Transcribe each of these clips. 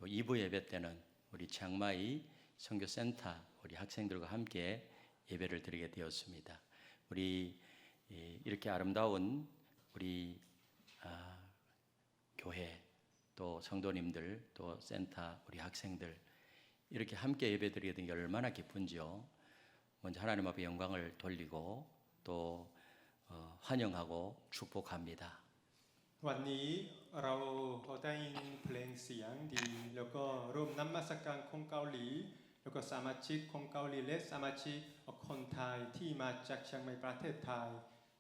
2부 예배 때는 우리 치앙마이 선교센터 우리 학생들과 함께 예배를 드리게 되었습니다. 우리 이렇게 아름다운 우리 교회 또 성도님들 또 센터 우리 학생들 이렇게 함께 예배 드리게 된 게 얼마나 기쁜지요. 먼저 하나님 앞에 영광을 돌리고 또 환영하고 축복합니다. วันนี้เราได้ยินเพลงเสียงดีแล้วก็ร่วมนมัสการของเกาหลีแล้วก็สมาชิกของเกาหลีและสมาชิกคนไทยที่มาจากเชียงใหม่ประเทศไทย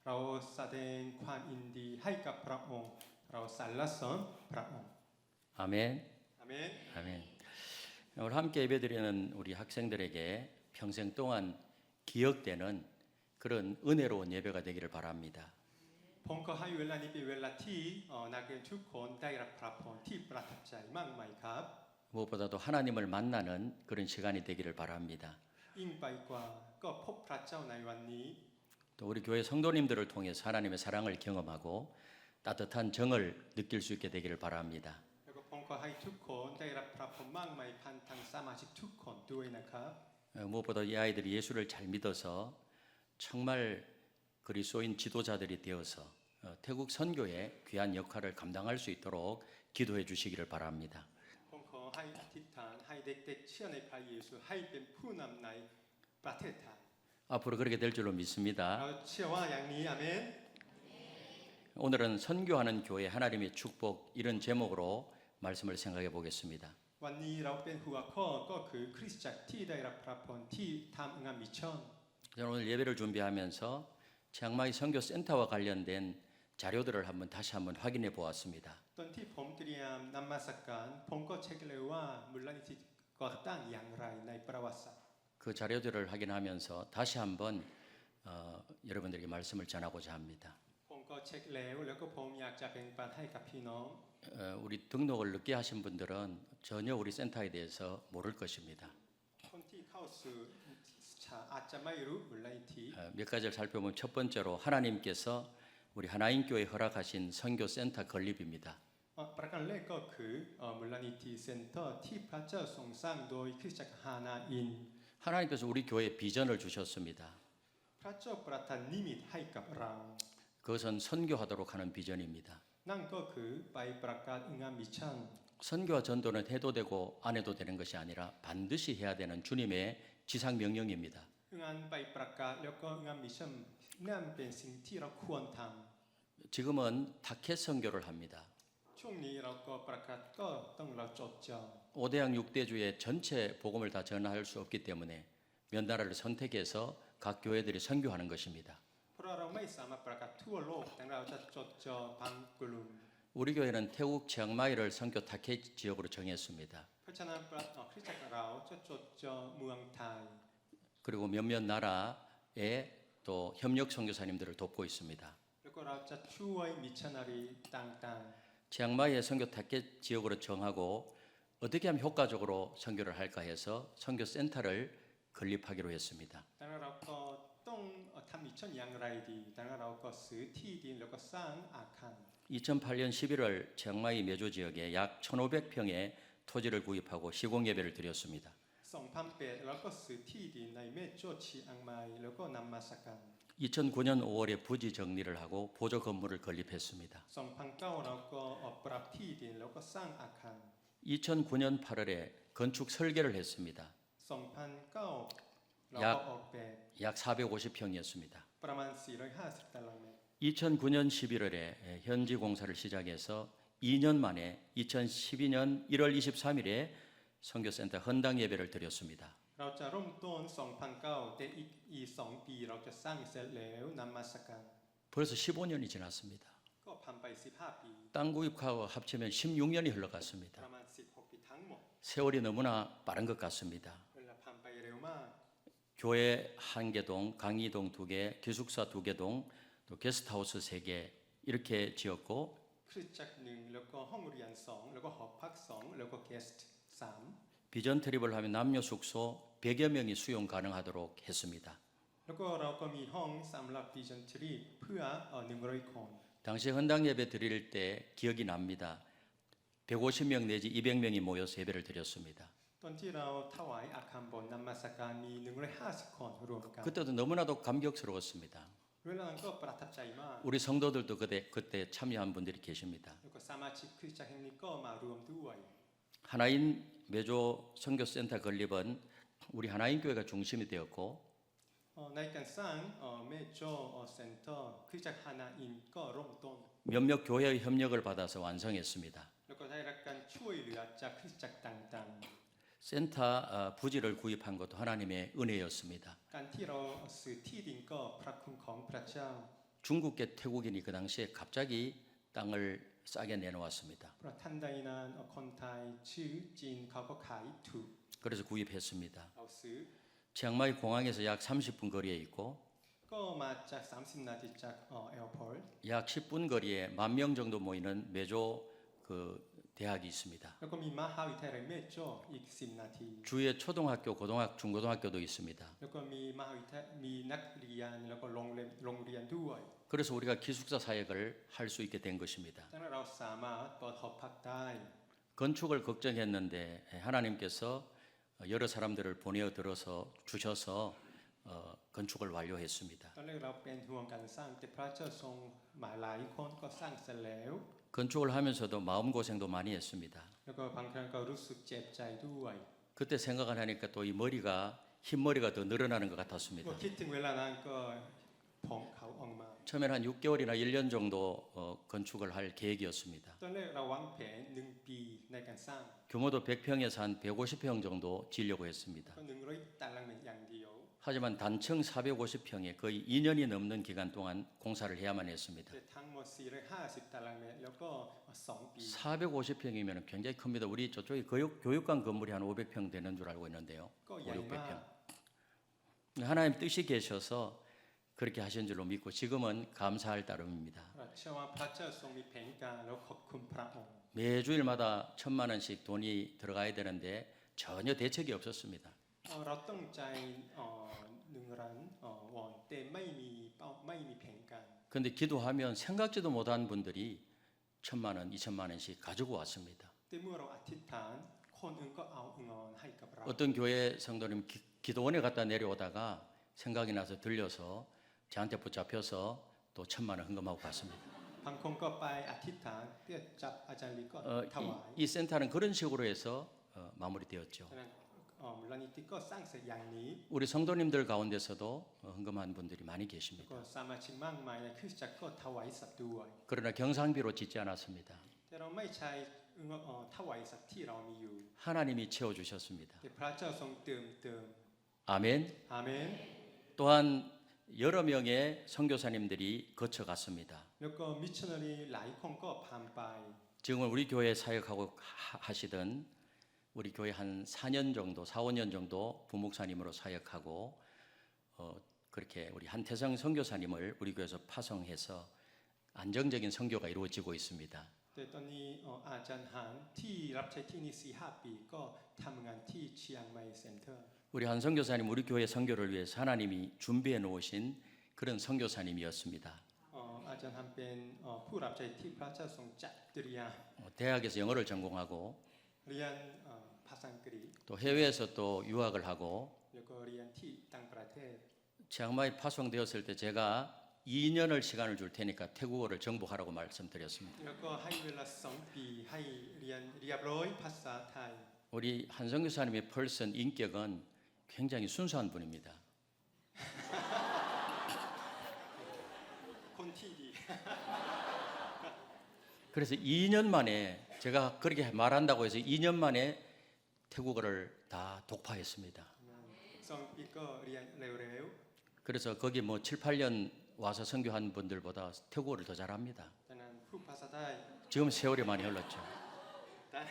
เราแสดงความยินดีให้กับพระองค์เราสรรเสริญพระองค์ 아멘. 아멘. 아멘. 오늘 함께 예배드리는 우리 학생들에게 평생 동안 기억되는 그런 은혜로운 예배가 되기를 바랍니다. ผมขอให้เวลานี้เป็นเวลาที่นักเรียนทุกคนได้รับพระพรที่ประทับใจมากมายครับ 무엇보다도 하나님을 만나는 그런 시간이 되기를 바랍니다. ยิ่งไปกว่าก็พบพระเจ้าในวันนี้ 또 우리 교회 성도님들을 통해서 하나님의 사랑을 경험하고 따뜻한 정을 느낄 수 있게 되기를 바랍니다. แล้วก็ผมขอให้ทุกคนได้รับพระพรมากมายผ่านทางสมาชิกทุกคนด้วยนะครับ 무엇보다 이 아이들이 예수를 잘 믿어서 정말 그리스도인 지도자들이 되어서 태국 선교의 귀한 역할을 감당할 수 있도록 기도해 주시기를 바랍니다. ผมขอให้อธิษฐานให้เด็กๆเชื่อในพระเยซูให้เป็นผู้นำในประเทศไทย 앞으로 그렇게 될 줄로 믿습니다. เราเชื่อว่าอย่างนี้อาเมน 오늘은 선교하는 교회 하나님의 축복 이런 제목으로 말씀을 생각해 보겠습니다. วันนี้เราเป็นหัวข้อก็คือคริสตจักรที่ได้รับพระพรที่ทำงานมิชชั่น 저는 오늘 예배를 준비하면서 치앙마이 선교센터와 관련된 자료들을 다시 한번 확인해 보았습니다. ตอนที่ผมเตรียมนมัสการผมก็เช็คเลยว่ามูลนิธิก่อตั้งอย่างไรในประวัติศาสตร์ 그 자료들을 확인하면서 다시 한번 여러분들에게 말씀을 전하고자 합니다. ผมก็เช็คแล้วก็ผมอยากจะแบ่งปันให้กับพี่น้อง 우리 등록을 늦게 하신 분들은 전혀 우리 센터에 대해서 모를 것입니다. คนที่เข้าสู่อาจจะไม่รู้มูลนิธิ 몇 가지를 살펴보면 첫 번째로 하나님께서 우리 하나인교회 허락하신 선교센터 건립입니다. ประการแรกก็คือมูลนิธิเซ็นเตอร์ที่พระเจ้าทรงสร้างโดยคริสตจักรฮานาอิน 하나님께서 우리 교회에 비전을 주셨습니다. พระเจ้าประทานนิมิตให้กับเรา 그것은 선교하도록 하는 비전입니다. นั่นก็คือไปประกาศงานมิชชั่น 선교와 전도는 해도 되고 안 해도 되는 것이 아니라 반드시 해야 되는 주님의 지상 명령입니다. งานไปประกาศแล้วก็งานมิชชั่นนั่นเป็นสิ่งที่เราควรท 지금은 타켓 선교를 합니다. ำช่วงนี้เราก็ประกาศก็ต้องเราจดจ่อ 5대양 6대주의 전체 복음을 다 전할 수 없기 때문에 몇 나라를 선택해서 각 교회들이 선교하는 것입니다. เพราะเราไม่สามารถประกาศทั่วโลกแต่เราจะจดจ่อบางกลุ่ม 우리 교회는 태국 치앙마이를 선교 타켓 지역으로 정했습니다. เพราะฉะนั้นคริสตจักรเราจะจดจ่อเมืองไทย 그리고 몇몇 나라에 또 협력 선교사님들을 돕고 있습니다. แล้วก็เราจะช่วยมิชชันนารีต่าง 치앙마이의 선교 타켓 지역으로 정하고 어떻게 하면 효과적으로 선교를 할까 해서 선교 센터를 건립하기로 했습니다. ๆดังนั้นเราก็ต้องทำมิชชั่นอย่างไรดีดังนั้นเราก็ซื้อที่ดินแล้วก็สร้างอาคาร 2008년 11월 치앙마이 메조 지역에 약 1,500평의 토지를 구입하고 시공 예배를 드렸습니다. 2008เราก็ซื้อที่ดินในเมโจชีอังไมแล้วก็นำมาสักการ 2009년 5월에 부지 정리를 하고 보조 건물을 건립했습니다. 2009เราก็ปรับที่ดินแล้วก็สร้างอาคาร 2009년 8월에 건축 설계를 했습니다. 2009เราก็ออกแบบ 약 450평이었습니다. ประมาณ450ตารางเมตร 2009년 11월에 현지 공사를 시작해서 2년 만에 2012년 1월 23일에 선교센터 헌당 예배를 드렸습니다. เราจะเริ่มต้น2009แต่อีก2ปีเราจะสร้างเสร็จแล้วนำมาสักการ 벌써 15년이 지났습니다. ก็ผ่านไป15ปี 땅 구입하고 합치면 16년이 흘러갔습니다. ประมาณ16ปีทั้งหมด 세월이 너무나 빠른 것 같습니다. เวลาผ่านไปเร็วมาก 교회 1개동, 강의동 2개, 기숙사 2개동, 또 게스트하우스 3개 이렇게 지었고 คริสตจักร1แล้วก็ห้องเรียน2แล้วก็หอพัก2แล้วก็เกสต์3 비전 트립을 하면 남녀 숙소 100여 명이 수용 가능하도록 했습니다. แล้วก็เราก็มีห้องสำหรับวิชั่นทรีเพื่อ100คน 당시 헌당 예배 드릴 때 기억이 납니다. 150명 내지 200명이 모여서 예배를 드렸습니다. ตอนที่เราถวายอาคัมบนนมัสการมี150คนรวมกัน 그때도 너무나도 감격스러웠습니다. เวลานั้นก็ประทับใจมาก 우리 성도들도 그때 참여한 분들이 계십니다. แล้วก็สมาชิกคริสตจักรแห่งนี้ก็มารวมด้วย 하나인 매조 선교센터 건립은 우리 하나인 교회가 중심이 되었고 ในการสร้างเมโจเซ็นเตอร์คริสตจักรฮานาอินก็เริ่มต้น 몇몇 교회의 협력을 받아서 완성했습니다. แล้วก็ได้รับการช่วยเหลือจากคริสตจักรต่าง 센터 부지를 구입한 것도 하나님의 은혜였습니다. ๆ การที่เราซื้อที่ดินก็พระคุณของพระเจ้า 중국계 태국인이 그 당시에 갑자기 땅을 싸게 내놓았습니다. เพราะท่านใดนั้นคนไทยชื่อจีนเขาก็ขายถูก 그래서 구입했습니다. เราซื้อ 치앙마이 공항에서 약 30분 거리에 있고 ก็มาจาก30 นาทีจากแอร์พอร์ต 약 10분 거리에 10,000명 정도 모이는 매조 그 대학이 있습니다. แล้วก็มีมหาวิทยาลัยเมโจอีก10 นาที 주위에 초등학교, 중고등학교도 있습니다. แล้วก็มีมหาวิทยามีนักเรียนแล้วก็โรงเรียนด้วย 그래서 우리가 기숙사 사역을 할 수 있게 된 것입니다. ดังนั้นเราสามารถเปิดหอพักได้ 건축을 걱정했는데 하나님께서 여러 사람들을 보내어 들어서 주셔서 건축을 완료했습니다. ตอนแรกเราเป็นห่วงการสร้างแต่พระเจ้าทรงมาหลายคนก็สร้างเสร็จแล้ว 건축을 하면서도 마음고생도 많이 했습니다. แล้วก็บางครั้งก็รู้สึกเจ็บใจด้วย 그때 생각을 하니까 또 이 머리가 흰머리가 더 늘어나는 것 ก็ 같았습니다. คิดถึงเวลานั้นก็ผมเขาออกมา 처음에는 한 6개월이나 1년 정도 건축을 할 계획이었습니다. ตอนแรกเราวางแผน1 ปีในการสร้าง 규모도 100평에서 한 150평 정도 지으려고 했습니다. ก็100 ตารางเมตรอย่างเดียว 하지만 단층 450평에 거의 2년이 넘는 기간 동안 공사를 해야만 했습니다. แต่ทั้งหมด450 ตารางเมตรแล้วก็2 ปี 450평이면 굉장히 큽니다. 우리 저쪽에 교육관 건물이 한 500평 되는 줄 알고 있는데요. ก็ 5, ใหญ่มาก 600평. 하나님 뜻이 계셔서 그렇게 하신 줄로 믿고 지금은 감사할 따름입니다. เชื่อว่าพระเจ้าทรงมีแผนการแล้วขอบคุณพระองค์ 매주일마다 1,000만 원씩 돈이 들어가야 되는데 전혀 대책이 없었습니다. เราต้องใจ1 ล้านวอนแต่ไม่มีแผนการ 그런데 기도하면 생각지도 못한 분들이 1,000만 원, 2,000만 원씩 가지고 왔습니다. แต่เมื่อเราอธิษฐานคนอื่นก็เอาเงินให้กับเรา 어떤 교회 성도님 기도원에 갔다 내려오다가 생각이 나서 들려서 저한테 붙잡혀서 또 1,000만 원 헌금하고 갔습니다. บางคนก็ไปอธิษฐานเพื่อจับอาจารย์ลีก็ถวาย 이 센터는 그런 식으로 해서 마무리되었죠. ดังนั้นมูลนิธิก็สร้างเสร็จอย่างนี้ 우리 성도님들 가운데서도 헌금한 분들이 많이 แล้ว 계십니다. ก็สมาชิกมากมายในคริสตจักรก็ถวายสัตว์ด้วย 그러나 경상비로 짓지 않았습니다. แต่เราไม่ใช้ถวายสัตว์ที่เรามีอยู่ 하나님이 채워주셨습니다. แต่พระเจ้าทรงเติม 아멘. อาเมน 또한 여러 명의 선교사님들이 거쳐갔습니다. แล้วก็มิชชันนารีหลายคนก็ผ่านไป 지금은 우리 교회 사역하고 하시던 우리 교회 한 4년 정도, 4, 5년 정도 부목사님으로 사역하고 그렇게 우리 한태성 선교사님을 우리 교회에서 파송해서 안정적인 선교가 이루어지고 있습니다. แต่ตอนนี้อาจารย์หานที่รับใช้ที่นี่ 4-5 ปีก็ทำงานที่เชียงใหม่เซ็นเตอร์ 우리 한 선교사님 우리 교회 선교를 위해서 하나님이 준비해 놓으신 그런 선교사님이었습니다. อาจารย์ทำเป็นผู้รับใช้ที่พระเจ้าทรงจัดเตรียม 대학에서 영어를 전공하고 เรียนภาษาอังกฤษ 또 해외에서 또 유학을 하고 แล้วก็เรียนที่ต่างประเทศ 치앙마이 파송되었을 때 제가 2년을 시간을 줄 테니까 태국어를 정복하라고 말씀드렸습니다. แล้วก็ให้เวลา2 ปีให้เรียนเรียบร้อยภาษาไทย 우리 한성교사님의 펄슨 인격은 굉장히 순수한 분입니다. คนที่ดี 그래서 2년 만에 제가 그렇게 말한다고 해서 2년 만에 태국어를 다 독파했습니다. 2 ปีก็เรียนเร็ว 그래서 거기 뭐 7, 8년 와서 선교한 분들보다 태국어를 더 잘합니다. ๆดังนั้นผู้ภาษาไทย 지금 세월이 많이 흘렀죠. ได้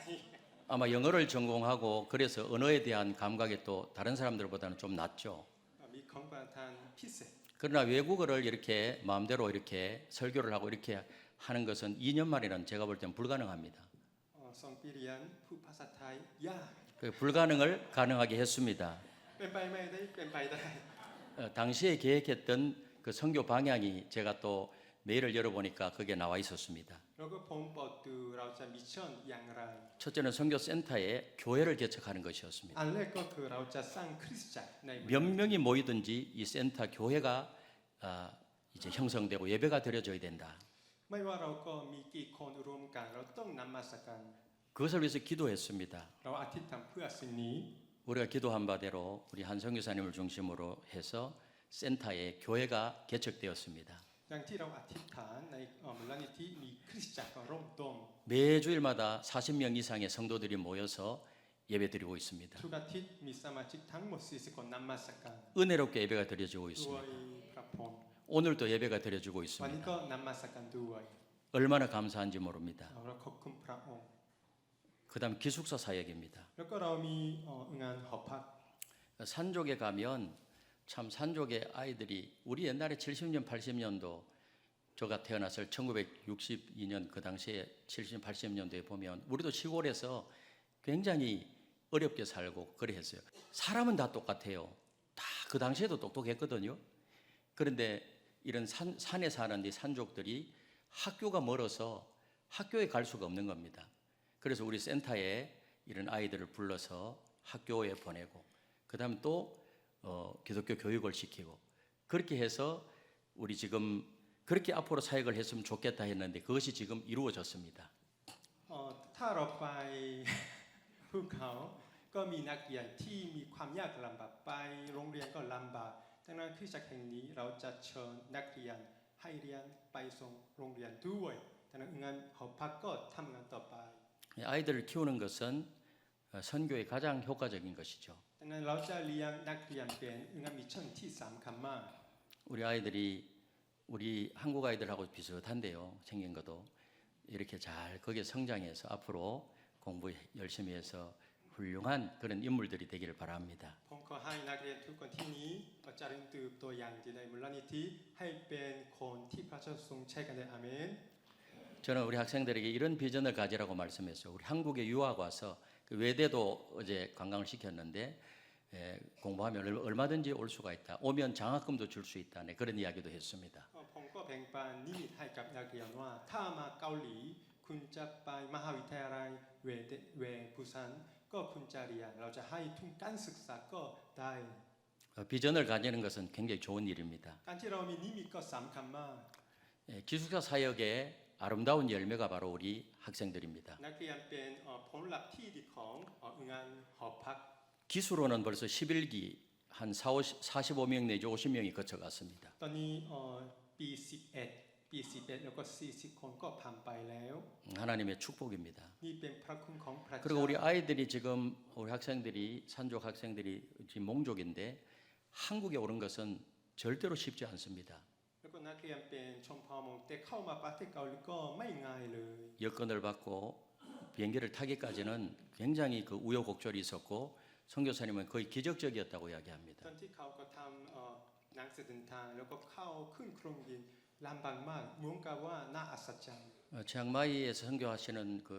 아마 영어를 전공하고 그래서 언어에 대한 감각이 또 다른 사람들보다는 좀 낮죠. มีของประทานพิเศษ 그러나 외국어를 이렇게 마음대로 이렇게 설교를 하고 이렇게 하는 것은 2년 만에는 제가 볼 때는 불가능합니다. 2 ปีเรียนผู้ภาษาไทยยาก 그 불가능을 가능하게 했습니다. เป็นไปไม่ได้เป็นไปได้ 당시에 계획했던 그 선교 방향이 제가 또 메일을 열어보니까 거기에 나와 있었습니다. แล้วก็ผมเปิดดูเรา จะมิชชั่นอย่างไร 첫째는 선교 센터에 교회를 개척하는 것이었습니다. อันแรกก็คือเราจะสร้างคริสตจักรใน 몇 명이 모이든지 이 센터 교회가 이제 형성되고 예배가 드려져야 된다. ไม่ว่าเราก็มีกี่คนรวมกันเราต้องนมัสการ 그것을 위해서 기도했습니다. เราอธิษฐานเพื่อสิ่งนี้ 우리가 기도한 바대로 우리 한성교사님을 중심으로 해서 센터에 교회가 개척되었습니다. อย่างที่เราอธิษฐานในมูลนิธิมีคริสตจักรเริ่มต้น 매주일마다 40명 이상의 성도들이 모여서 예배드리고 있습니다. ทุกอาทิตย์มีสมาชิกทั้งหมด40คนนมัสการ 은혜롭게 예배가 드려지고 ด้วย 있습니다. พระพร 오늘도 예배가 드려지고 วันนี้ 있습니다. ก็นมัสการด้วย 얼마나 감사한지 모릅니다. เราขอบคุณพระองค์ 그다음 기숙사 사역입니다. แล้วก็เรามีงานหอพัก 산족에 가면 참 산족의 아이들이 우리 옛날에 70년 80년도 저가 태어났을 1962년 그 당시에 70, 80년도에 보면 우리도 시골에서 굉장히 어렵게 살고 그래 했어요. 사람은 다 똑같아요. 다 그 당시에도 똑똑했거든요. 그런데 이런 산에 사는 이 산족들이 학교가 멀어서 학교에 갈 수가 없는 겁니다. 그래서 우리 센터에 이런 아이들을 불러서 학교에 보내고 그다음에 또 기독교 교육을 시키고 그렇게 해서 우리 지금 그렇게 앞으로 사역을 했으면 좋겠다 했는데 그것이 지금 이루어졌습니다. ถ้าเราไป ภูเขาก็มีนักเรียนที่มีความยากลำบากไปโรงเรียนก็ลำบากดังนั้นคริสตจักรแห่งนี้เราจะเชิญนักเรียนให้เรียนไปส่งโรงเรียนด้วยดังนั้นงานหอพักก็ทำงานต่อไป 아이들을 키우는 것은 선교에 가장 효과적인 것이죠. ดังนั้นเราจะเลี้ยงนักเรียนเป็นงานมิชชั่นที่สำคัญมาก 우리 아이들이 우리 한국 아이들하고 비슷한데요. 생긴 것도 이렇게 잘 거기에 성장해서 앞으로 공부 열심히 해서 훌륭한 그런 인물들이 되기를 바랍니다. ผมขอให้นักเรียนทุกคนที่นี้เจริญเติบโตอย่างดีในมูลนิธิให้เป็นคนที่พระเจ้าทรงใช้กันได้อาเมน 저는 우리 학생들에게 이런 비전을 가지라고 말씀했어요. 우리 한국에 유학 와서 그 외대도 어제 관광을 시켰는데 공부하면 얼마든지 올 수가 있다. 오면 장학금도 줄 수 있다. 네, 그런 이야기도 했습니다. ผมก็แบ่งปันนิมิตให้กับนักเรียนว่าถ้ามาเกาหลีคุณจะไปมหาวิทยาลัยเวปุซันก็คุณจะเรียนเราจะให้ทุนการศึกษาก็ได้ 비전을 가지는 것은 굉장히 좋은 일입니다. การที่เรามีนิมิตก็สำคัญมาก 기숙사 사역의 아름다운 열매가 바로 우리 학생들입니다. นักเรียนเป็นผลลัพธ์ที่ดีของงานหอพัก 기수로는 벌써 11기 한 45명 내지 50명이 거쳐갔습니다. ตอนนี้ปี11แล้วก็40คนก็ผ่านไปแล้ว 하나님의 축복입니다. นี่เป็นพระคุณของพระเจ้า 그리고 우리 아이들이 지금 우리 학생들이 산족 학생들이 지금 몽족인데 한국에 오는 것은 절대로 쉽지 않습니다. แล้วก็นักเรียนเป็นชมพมงแต่เข้ามาประเทศเกาหลีก็ไม่ง่ายเลย 여건을 받고 비행기를 타기까지는 굉장히 그 우여곡절이 있었고 선교사님은 거의 기적적이었다고 이야기합니다. ตอนที่เขาก็ทำหนังสือเดินทางแล้วก็เข้าขึ้นเครื่องบินลำบากมากเหมือนกับว่าน่าอัศจรรย์ 치앙마이에서 선교하시는 그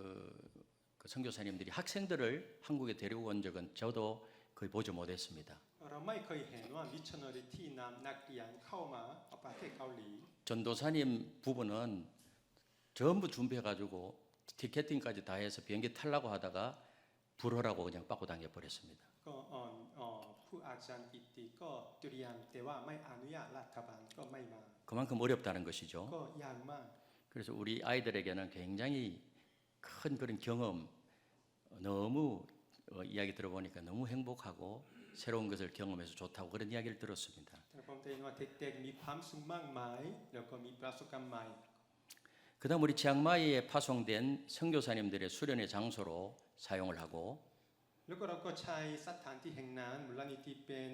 선교사님들이 학생들을 한국에 데리고 온 적은 저도 거의 보지 못했습니다. เราไม่เคยเห็นว่ามิชชันนารีที่นำนักเรียนเข้ามาประเทศเกาหลี 전도사님 부부는 전부 준비해가지고 티켓팅까지 다 해서 비행기 타려고 하다가 불허라고 그냥 빠꾸 당해버렸습니다. ก็ผู้อาจารย์กิตติก็เตรียมแต่ว่าไม่อนุญาตรัฐบาลก็ไม่มา 그만큼 어렵다는 것이죠. ก็ยากมาก 그래서 우리 아이들에게는 굉장히 큰 그런 경험, 너무 이야기 들어보니까 너무 행복하고 새로운 것을 경험해서 좋다고 그런 이야기를 들었습니다. แต่ผมเห็นว่าเด็กๆมีความสุขมากมายแล้วก็มีประสบการณ์ใหม่ 그다음 우리 치앙마이에 파송된 선교사님들의 수련의 장소로 사용을 하고 แล้วก็เราก็ใช้สถานที่แห่งนั้นมูลนิธิเป็น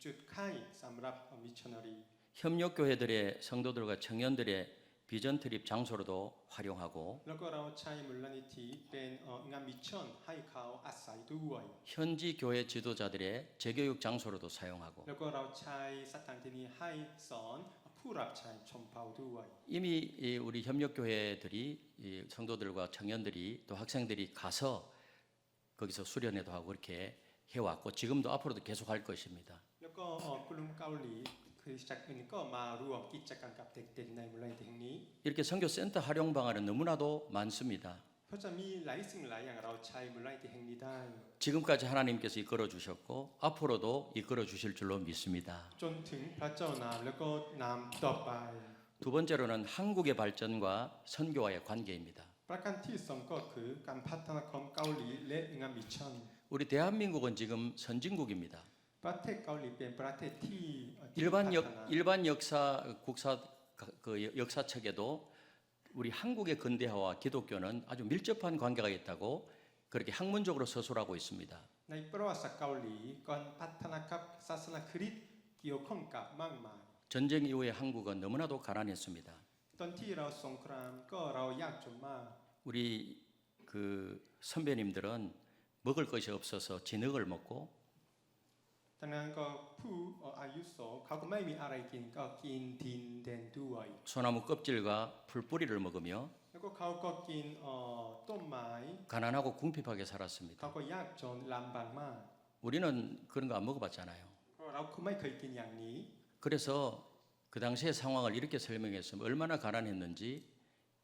จุดค่ายสำหรับมิชชันนารี 협력교회들의 성도들과 청년들의 비전 트립 장소로도 활용하고 แล้วก็เราใช้มูลนิธิเป็นงานมิชชั่นให้เขาอาศัยด้วย 현지 교회 지도자들의 재교육 장소로도 사용하고 แล้วก็เราใช้สถานที่นี้ให้สอนผู้รับใช้ชมเผ่าด้วย 이미 우리 협력교회들이 성도들과 청년들이 또 학생들이 가서 거기서 수련회도 하고 그렇게 해왔고 지금도 앞으로도 계속 할 것입니다. แล้วก็กลุ่มเกาหลีคือจากอื่นก็มารวมกิจกรรมกับเด็กๆในมูลนิธิแห่งนี้ 이렇게 선교 센터 활용 방안은 너무나도 많습니다. ก็จะมีหลายสิ่งหลายอย่างเราใช้มูลนิธิแห่งนี้ได้ 지금까지 하나님께서 이끌어 주셨고 앞으로도 이끌어 주실 줄로 믿습니다. จนถึงพระเจ้านามแล้วก็นามต่อไป 두 번째로는 한국의 발전과 선교와의 관계입니다. ประการที่สองก็คือการพัฒนาของเกาหลีและงานมิชชั่น 우리 대한민국은 지금 선진국입니다. ประเทศเกาหลีเป็นประเทศที่ 일반 역사 국사 그 역사책에도 우리 한국의 근대화와 기독교는 아주 밀접한 관계가 있다고 그렇게 학문적으로 서술하고 있습니다. ในประวัติศาสตร์เกาหลีการพัฒนากับศาสนาคริสต์เกี่ยวข้องกับมากมาย 전쟁 이후에 한국은 너무나도 가난했습니다. ตอนที่เราสงครามก็เรายากจนมาก 우리 그 선배님들은 먹을 것이 없어서 진흙을 먹고 ดังนั้นก็ผู้อายุโสเขาก็ไม่มีอะไรกินก็กินดินแดนด้วย 소나무 껍질과 풀뿌리를 먹으며 แล้วก็เขาก็กินต้นไม้ 가난하고 궁핍하게 살았습니다. เขาก็ยากจนลำบากมาก 우리는 그런 거 안 먹어봤잖아요. เพราะเราไม่เคยกินอย่างนี้ 그래서 그 당시의 상황을 이렇게 설명했으면 얼마나 가난했는지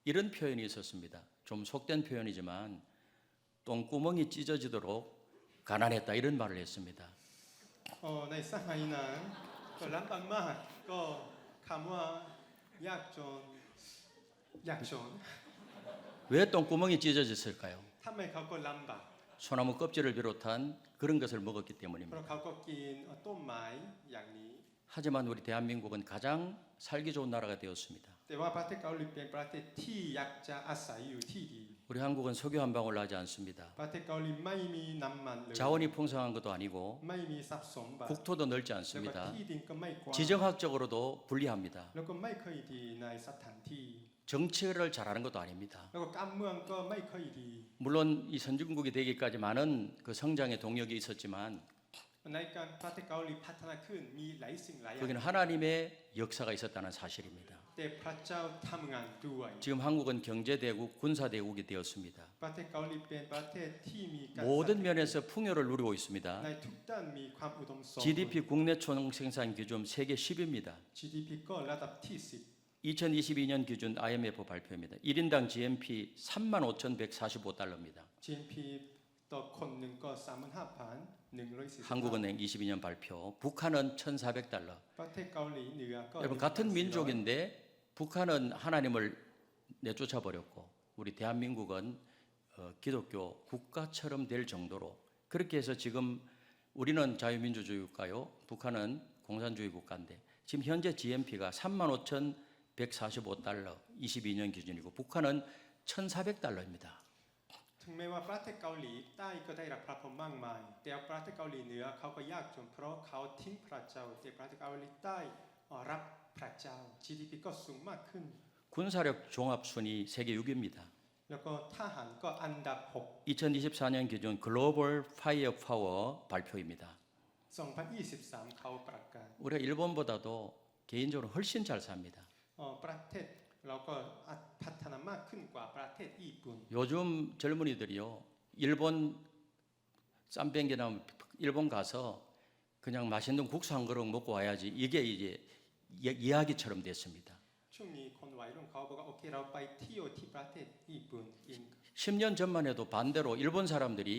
이런 표현이 있었습니다. 좀 속된 표현이지만 똥구멍이 찢어지도록 가난했다 이런 말을 했습니다. ในสมัยนั้นก็ลำบากมากก็คำว่ายากจนยากจน 왜 똥구멍이 찢어졌을까요? ทำไมเขาก็ลำบาก 소나무 껍질을 비롯한 그런 것을 먹었기 เพราะ 때문입니다. เขาก็กินต้นไม้อย่างนี้ 하지만 우리 대한민국은 가장 살기 좋은 나라가 되었습니다. แต่ว่าประเทศเกาหลีเป็นประเทศที่อยากจะอาศัยอยู่ที่ดี 우리 한국은 석유 한 방울 나지 않습니다. ประเทศเกาหลีไม่มีน้ำมันเลย 자원이 풍성한 것도 아니고 ไม่มีทรัพย์สมบัติ 국토도 넓지 แล้วก็ 않습니다. ที่ดินก็ไม่กว้าง 지정학적으로도 불리합니다. แล้วก็ไม่ค่อยดีในสถานที่ 정치를 잘하는 것도 아닙니다. แล้วก็การเมืองก็ไม่ค่อยดี 물론 이 선진국이 되기까지 많은 그 성장의 동력이 있었지만 ในการประเทศเกาหลีพัฒนาขึ้นมีหลายสิ่งหลายอย่าง 거기는 하나님의 역사가 있었다는 사실입니다. แต่พระเจ้าทำงานด้วย 지금 한국은 경제대국, 군사대국이 되었습니다. ประเทศเกาหลีเป็นประเทศที่มีการ 모든 면에서 풍요를 누리고 ใน 있습니다. ทุกด้านมีความอุดมสมบูรณ์ GDP 국내 총생산 기준 세계 10위입니다. GDP ก็ระดับที่ 2022년 기준 IMF 발표입니다. 1인당 GNP 35,145달러입니다. 10 GNP ต่อคนหนึ่งก็ 35,140 한국은행 22년 발표. 북한은 1,400달러. ประเทศเกาหลีเหนือก็ 여러분 같은 민족인데 북한은 하나님을 내쫓아 버렸고 우리 대한민국은 기독교 국가처럼 될 정도로 그렇게 해서 지금 우리는 자유민주주의 국가요, 북한은 공산주의 국가인데 지금 현재 GNP가 35,145달러 22년 기준이고 북한은 1,400달러입니다. ถึงแม้ว่าประเทศเกาหลีใต้ก็ได้รับพระพรมากมายแต่ประเทศเกาหลีเหนือเขาก็ยากจนเพราะเขาทิ้งพระเจ้าแต่ประเทศเกาหลีใต้รับพระเจ้า GDP ก็สูงมากขึ้น 군사력 종합 순위 세계 6위입니다. แล้วก็ทหารก็อันดับ 2024년 기준 글로벌 파이어 파워 발표입니다. 6 2023 เขาประกาศ 우리가 일본보다도 개인적으로 훨씬 잘 삽니다. ประเทศเราก็พัฒนามากขึ้นกว่าประเทศญี่ปุ่น 요즘 젊은이들이요, 일본 쌈뱅이 나오면 일본 가서 그냥 맛있는 국수 한 그릇 먹고 와야지 이게 이제 이야기처럼 됐습니다. ช่วงนี้คนวัยรุ่นเขาบอกว่าโอเคเราไปเที่ยวที่ประเทศญี่ปุ่นเอง 10년 전만 해도 반대로 일본 사람들이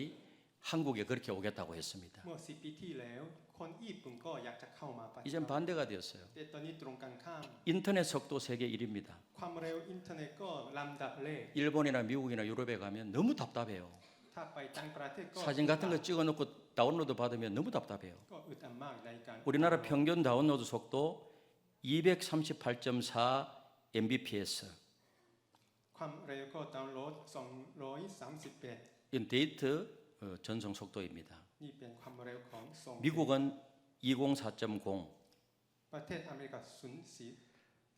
한국에 그렇게 오겠다고 했습니다. เมื่อ10 ปีที่แล้วคนญี่ปุ่นก็อยากจะเข้ามาประเทศ 이젠 반대가 되었어요. แต่ตอนนี้ตรงกันข้าม 인터넷 속도 세계 1위입니다. ความเร็วอินเทอร์เน็ตก็ลำดับแรก 일본이나 미국이나 유럽에 가면 너무 답답해요. ถ้าไปต่างประเทศก็ 사진 같은 거 찍어놓고 다운로드 받으면 너무 답답해요. ก็อึดอัดมากในการ 우리나라 평균 다운로드 속도 238.4 Mbps. ความเร็วก็ดาวน์โหลด238 이건 데이트 전송 속도입니다. นี่เป็นความเร็วของส่ง 미국은 204.0. ประเทศอเมริกา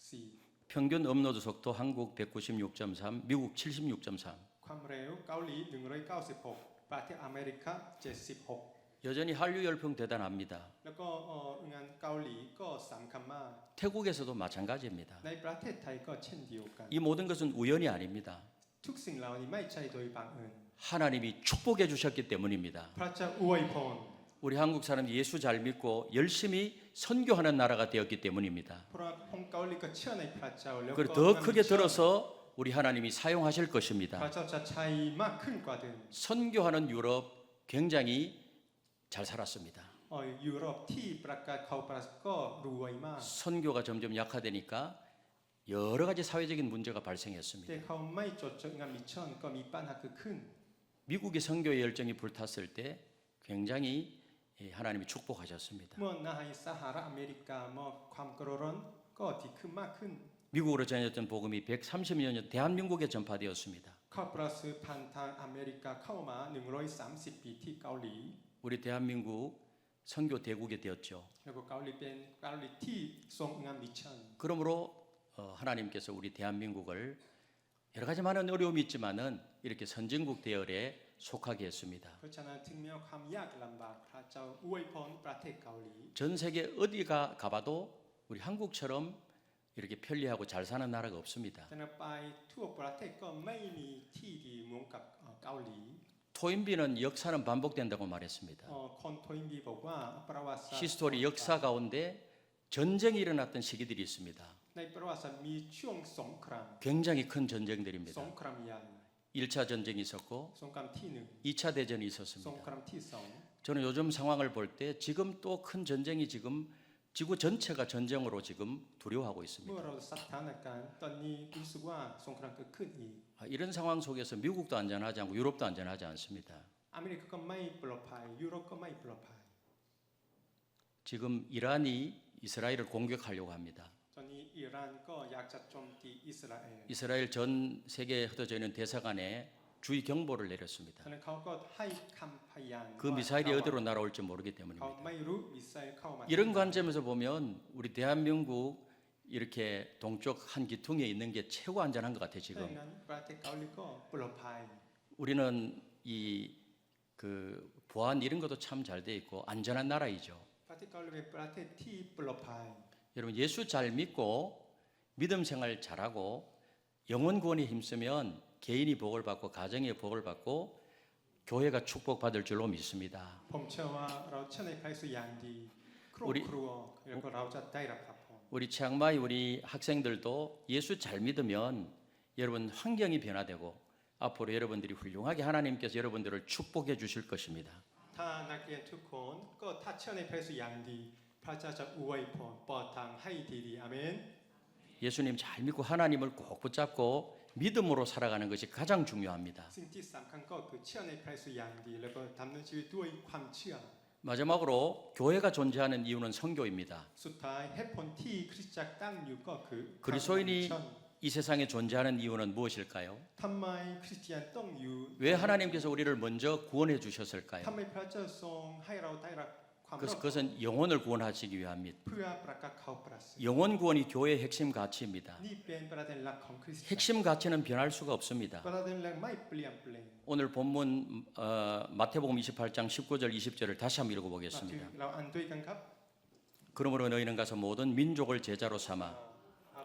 0.4 평균 업로드 속도 한국 196.3, 미국 76.3. ความเร็วเกาหลี196ประเทศอเมริกา76 여전히 한류 열풍 대단합니다. แล้วก็งานเกาหลีก็สำคัญมาก 태국에서도 마찬가지입니다. ในประเทศไทยก็เช่นเดียวกัน 이 모든 것은 우연이 아닙니다. ทุกสิ่งเหล่านี้ไม่ใช่โดยบังเอิญ 하나님이 축복해 주셨기 때문입니다. พระเจ้าอวยพร 우리 한국 사람들이 예수 잘 믿고 열심히 선교하는 나라가 되었기 때문입니다. เพราะคนเกาหลีก็เชื่อในพระเจ้าแล้ว 그리고 ก็ 더 크게 들어서 우리 하나님이 사용하실 พระ 것입니다. เจ้าจะใช้มากขึ้นกว่าเดิม 선교하는 유럽 굉장히 잘 살았습니다. ยุโรปที่ประกาศเขาประกาศก็รวยมาก 선교가 점점 약화되니까 여러 가지 사회적인 문제가 แต่ 발생했습니다. เขาไม่จดงานมิชชั่นก็มีปัญหาเกิดขึ้น 미국의 선교의 열정이 불탔을 때 굉장히 하나님이 축복하셨습니다. เมื่อในสหรัฐอเมริกามอบความกระร้อนก็ดีขึ้นมากขึ้น 미국으로 전해졌던 복음이 130여 년 대한민국에 전파되었습니다. ข้าวประเสริฐผ่านทางอเมริกาเข้ามา130 ปีที่เกาหลี 우리 대한민국 선교 대국이 되었죠. แล้วก็เกาหลีเป็นเกาหลีที่ทรงงานมิชชั่น 그러므로 하나님께서 우리 대한민국을 여러 가지 많은 어려움이 있지만은 이렇게 선진국 대열에 속하게 했습니다. เพราะฉะนั้นถึงแม้ความยากลำบากพระเจ้าอวยพรประเทศเกาหลี 전 세계 어디가 가봐도 우리 한국처럼 이렇게 편리하고 잘 사는 나라가 없습니다. ฉะนั้นไปทั่วประเทศก็ไม่มีที่ดีเหมือนกับเกาหลี 토인비는 역사는 반복된다고 말했습니다. คนทวินบีบอกว่าประวัติศาสตร์ 히스토리 역사 가운데 전쟁이 일어났던 시기들이 있습니다. ในประวัติศาสตร์มีช่วงสงคราม 굉장히 큰 ส 전쟁들입니다. งครามใหญ่ 1차 전쟁이 있었고 สงครามที่หนึ่ง 2차 대전이 สง 있었습니다. ครามที่สอง 저는 요즘 상황을 볼 때 지금 또 큰 전쟁이 지금 지구 전체가 전쟁으로 지금 두려워하고 เมื่อ 있습니다. เราสถานการณ์ตอนนี้รู้สึกว่าสงครามเกิดขึ้นอีก 이런 상황 속에서 미국도 안전하지 않고 유럽도 안전하지 않습니다. อเมริกาก็ไม่ปลอดภัยยุโรปก็ไม่ปลอดภัย 지금 이란이 이스라엘을 공격하려고 합니다. ตอนนี้อิหร่านก็อยากจะโจมตีอิสราเอล 이스라엘 전 세계에 흩어져 있는 대사관에 주의 경보를 내렸습니다. ฉะนั้นเขาก็ให้คำพยาน 그 미사일이 어디로 날아올지 모르기 เขา 때문입니다. ไม่รู้มิสไซล์เข้ามา 이런 관점에서 보면 우리 대한민국 이렇게 동쪽 한 기퉁에 있는 게 최고 안전한 것 같아요. ดัง 지금 นั้นประเทศเกาหลีก็ปลอดภัย 우리는 이 그 보안 이런 것도 참 잘 돼 있고 안전한 나라이죠. ประเทศเกาหลีเป็นประเทศที่ปลอดภัย 여러분 예수 잘 믿고 믿음 생활 잘하고 영혼 구원에 힘쓰면 개인이 복을 받고 가정의 복을 받고 교회가 축복받을 줄로 믿습니다. ผมเชื่อว่าเราเชื่อในพระเยซูอย่างดีครอบครัวแล้วก็เราจะได้รับพระพร 우리 치앙마이 우리 학생들도 예수 잘 믿으면 여러분 환경이 변화되고 앞으로 여러분들이 훌륭하게 하나님께서 여러분들을 축복해 주실 것입니다. ถ้านักเรียนทุกคนก็ถ้าเชื่อในพระเยซูอย่างดีพระเจ้าจะอวยพรเปิดทางให้ดีๆอาเมน 예수님 잘 믿고 하나님을 꼭 붙잡고 믿음으로 살아가는 것이 가장 중요합니다. สิ่งที่สำคัญก็คือเชื่อในพระเยซูอย่างดีแล้วก็ดำเนินชีวิตด้วยความเชื่อ 마지막으로 교회가 존재하는 이유는 선교입니다. สุดท้ายเหตุผลที่คริสตจักรตั้งอยู่ก็คือ 그리스도인이 이 세상에 존재하는 이유는 무엇일까요? ทำไมคริสเตียนต้องอยู่ 왜 하나님께서 우리를 먼저 구원해 주셨을까요? ทำไมพระเจ้าทรงให้เราได้รับความรอด 그것은 영혼을 구원하시기 위함입니다. เพื่อประกาศข่าวประเสริฐ 영혼 구원이 교회의 핵심 가치입니다. นี่เป็นประเด็นหลักของคริสตจักร 핵심 가치는 변할 수가 없습니다. ประเด็นแรกไม่เปลี่ยนแปลง 오늘 본문 마태복음 28장 19절 20절을 다시 한번 มาถึง 읽어보겠습니다. เราอ่านด้วยกันครับ 그러므로 너희는 가서 모든 민족을 제자로 삼아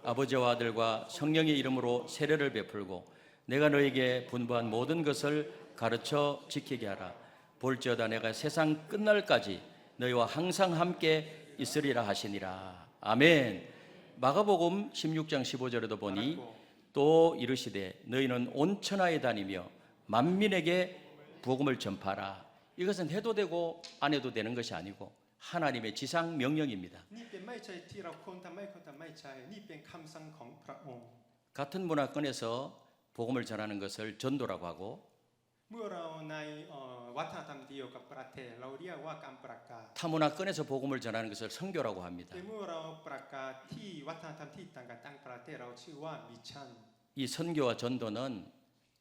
아버지와 아들과 성령의 이름으로 세례를 베풀고 내가 너에게 분부한 모든 것을 가르쳐 지키게 하라. 볼지어다 내가 세상 끝날까지 너희와 항상 함께 있으리라 하시니라. 아멘. 마가복음 16장 15절에도 보니 또 이르시되 너희는 온 천하에 다니며 만민에게 복음을 전파하라. 이것은 해도 되고 안 해도 되는 것이 아니고 하나님의 지상 명령입니다. นี่เป็นไม่ใช่ที่เราควรทำไม่ควรทำไม่ใช่นี่เป็นคำสั่งของพระองค์ 같은 문화권에서 복음을 전하는 것을 전도라고 하고 เมื่อเราในวัฒนธรรมเดียวกับประเทศเราเรียกว่าการประกาศ 타 문화권에서 복음을 전하는 것을 선교라고 합니다. แต่เมื่อเราประกาศที่วัฒนธรรมที่ต่างกันต่างประเทศเราชื่อว่ามิชชั่น 이 선교와 전도는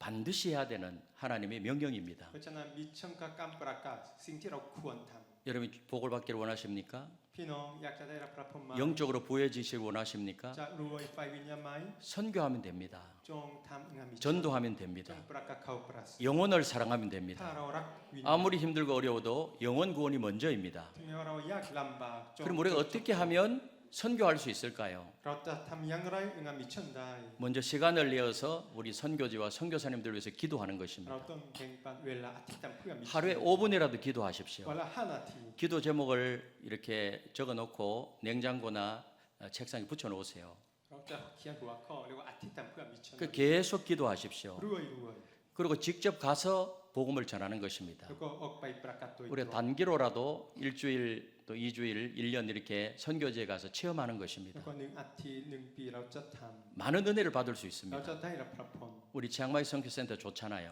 반드시 해야 되는 하나님의 명령입니다. เพราะฉะนั้นมิชชั่นกับการประกาศสิ่งที่เราควรท 여러분 복을 받기를 원하십니까? ำพี่น้องอยากจะได้รับพระพรไหม 영적으로 부여지시길 원하십니까? จะรวยไฟวิญญาณไหม 선교하면 됩니다. จงทำงานมิชชั่น 전도하면 จ 됩니다. งประกาศข่าวประเสริฐ 영혼을 사랑하면 ถ้า 됩니다. เรารักวิญญาณ 아무리 힘들고 어려워도 영혼 구원이 먼저입니다. ถึงแม้ว่าเรายากลำบากจง 그럼 우리가 어떻게 하면 선교할 수 있을까요? เราจะทำอย่างไรงานมิชชั่นได้ 먼저 시간을 내어서 우리 선교지와 선교사님들 위해서 기도하는 เรา 것입니다. ต้องแบ่งปันเวลาอธิษฐานเพื่อมิชชั่น 하루에 5분이라도 기도하십시오. วันละ5 นาที 기도 제목을 이렇게 적어 놓고 냉장고나 책상에 붙여 놓으세요. เรา จะเขียนหัวข้อเรียกว่าอธิษฐานเพื่อมิชชัน 그 계속 기도하십시오. รวยรวย 그리고 직접 가서 복음을 전하는 것입니다. แล้วก็ออกไปประกาศโดยต 우리가 รง 단기로라도 일주일 또 2주일, 1년 이렇게 선교지에 가서 체험하는 แล้ว 것입니다. ก็1 อาทิตย์1 ปีเราจะท 많은 은혜를 받을 수 ำเรา 있습니다. จะได้รับพระพร 우리 치앙마이 선교센터 좋잖아요.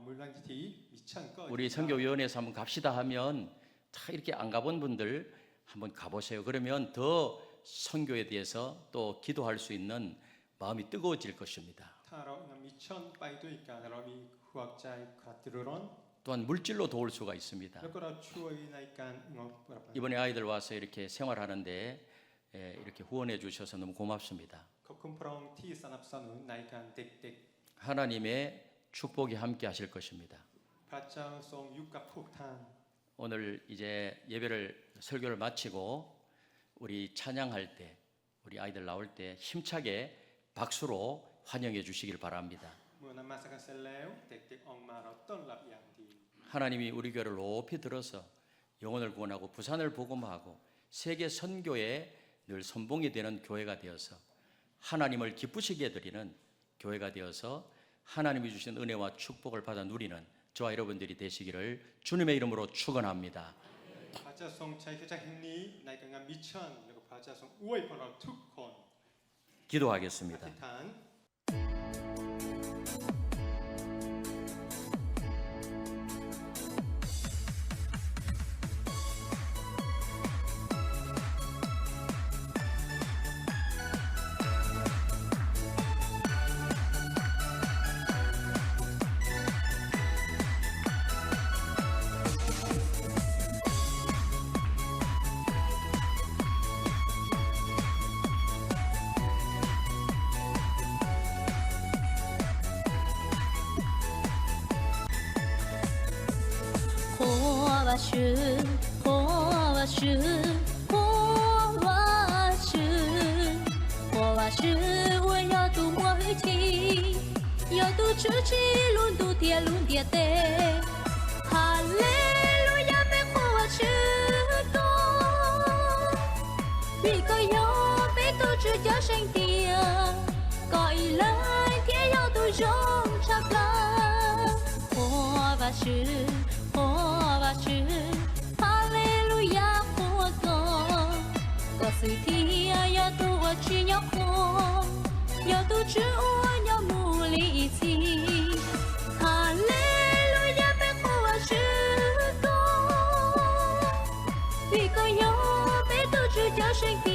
มูลนิธิมิชชันก็ 우리 선교위원회에서 한번 갑시다 하면 다 이렇게 안 가본 분들 한번 가보세요. 그러면 더 선교에 대해서 또 기도할 수 있는 마음이 뜨거워질 것입니다. ถ้าเรานำมิชชันไปด้วยกันเรามีหัวใจกระตือรือร้น 또한 물질로 도울 수가 있습니다. แล้วก็เราช่วยในการงบประมาณ 이번에 아이들 와서 이렇게 생활하는데 이렇게 후원해 주셔서 너무 고맙습니다. ขอบคุณพระองค์ที่สนับสนุนในการเด็ก 하나님의 축복이 함께 하실 것입니다. ๆ พระเจ้าทรงอยู่กับพวกท่าน 오늘 이제 예배를 설교를 마치고 우리 찬양할 때 우리 아이들 나올 때 힘차게 박수로 환영해 주시길 바랍니다. เมื่อนำมาสักการเสร็จแล้วเด็กๆออกมาเราต้อนรับอย่างดี 하나님이 우리 교회를 높이 들어서 영혼을 구원하고 부산을 복음하고 세계 선교에 늘 선봉이 되는 교회가 되어서 하나님을 기쁘시게 해드리는 교회가 되어서 하나님이 주신 은혜와 축복을 받아 누리는 저와 여러분들이 되시기를 주님의 이름으로 축원합니다. พระเจ้าทรงใช้กิจจักรแห่งนี้ในการงานมิชชั่นแล้วก็พระเจ้าทรงอวยพรเราทุกคน 기도하겠습니다. อธิษฐาน 花是花是花是花是，我要读我听，要读出去轮读天轮跌的，哈利路亚被花是多，一个要被读出叫声的，搞一来天要读中差不花是。花是哈利路亚活歌，歌随天要读我去要活，要读出我要努力一起，哈利路亚被花是歌，一个要被读出叫声的，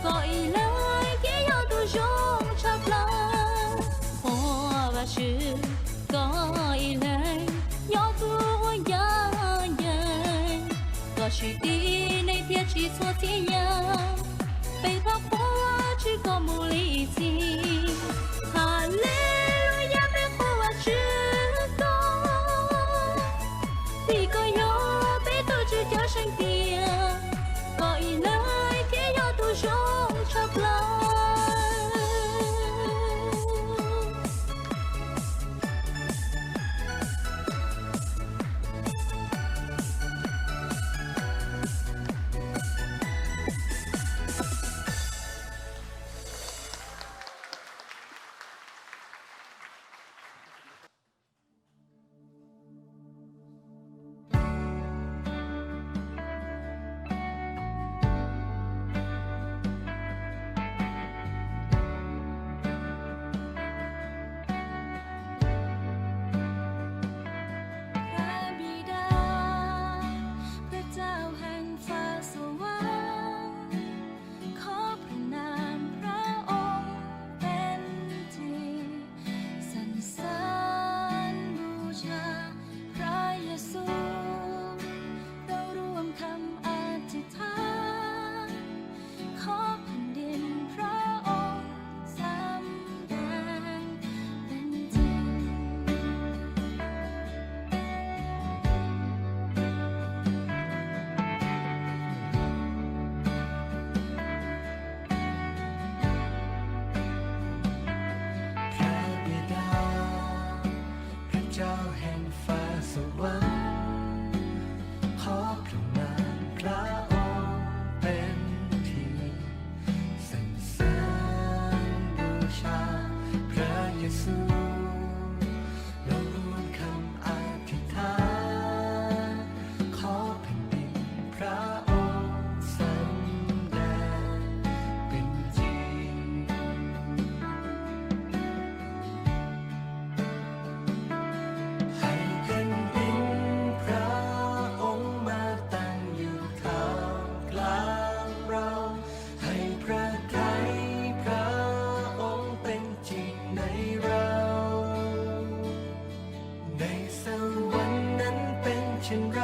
搞一来天要读中差不花是搞一来。要读我呀人，我是的那天去做天涯，被他破去个木里子，哈利路亚被破去个，一个要被都去叫声的，搞一来天要读中差不啦。อย่างไร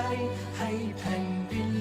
ให้แผ่นดิน